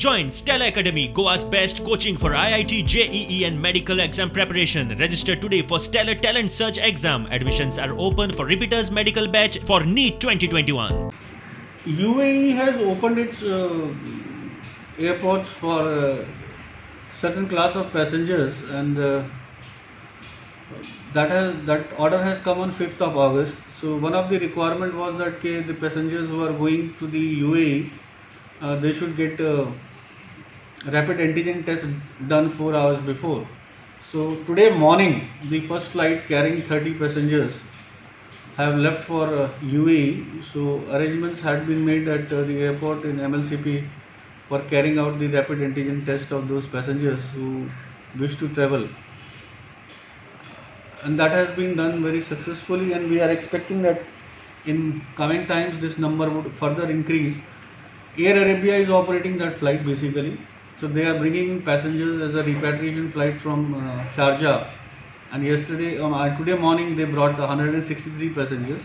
Join Stella Academy, Goa's best coaching for IIT, JEE and medical exam preparation. Register today for Stellar Talent Search exam. Admissions are open for repeaters medical batch for NEET 2021. UAE has opened its airports for certain class of passengers, and that order has come on 5th of August. So one of the requirement was that the passengers who are going to the UAE, they should get rapid antigen test done 4 hours before. So today morning, the first flight carrying 30 passengers have left for UAE. So arrangements had been made at the airport in MLCP for carrying out the rapid antigen test of those passengers who wish to travel, and that has been done very successfully, and we are expecting that in coming times this number would further increase. Air Arabia is operating that flight basically, so they are bringing in passengers as a repatriation flight from Sharjah, and today morning they brought 163 passengers.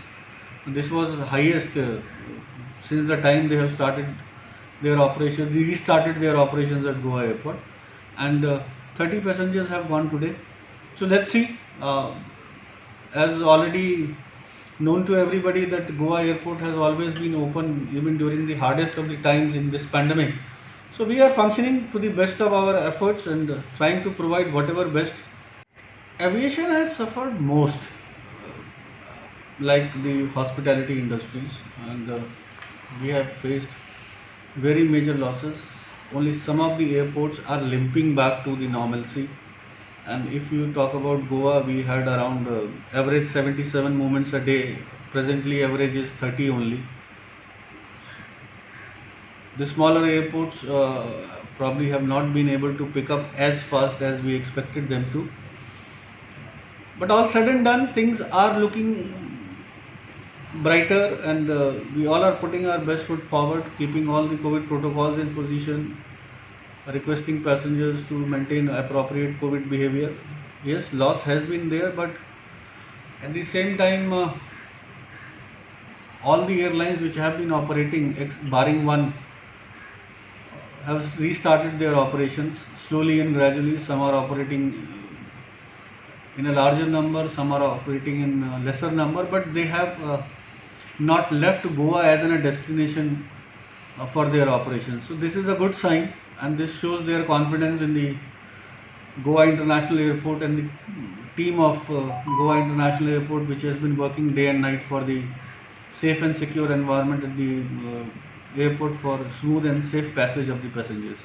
This was highest since the time they have started their operations. They restarted their operations at Goa Airport, and 30 passengers have gone today. So let's see. As already known to everybody that Goa Airport has always been open even during the hardest of the times in this pandemic. So we are functioning to the best of our efforts and trying to provide whatever best. Aviation has suffered most, like the hospitality industries, and we have faced very major losses. Only some of the airports are limping back to the normalcy. And if you talk about Goa, we had around average 77 movements a day. Presently average is 30 only. The smaller airports probably have not been able to pick up as fast as we expected them to. But all said and done, things are looking brighter, and we all are putting our best foot forward, keeping all the COVID protocols in position, requesting passengers to maintain appropriate COVID behavior. Yes, loss has been there, but at the same time, all the airlines which have been operating, barring one, have restarted their operations slowly and gradually. Some are operating in a larger number, some are operating in a lesser number, but they have not left Goa as a destination for their operations. So this is a good sign, and this shows their confidence in the Goa International Airport and the team of Goa International Airport, which has been working day and night for the safe and secure environment at the airport for smooth and safe passage of the passengers.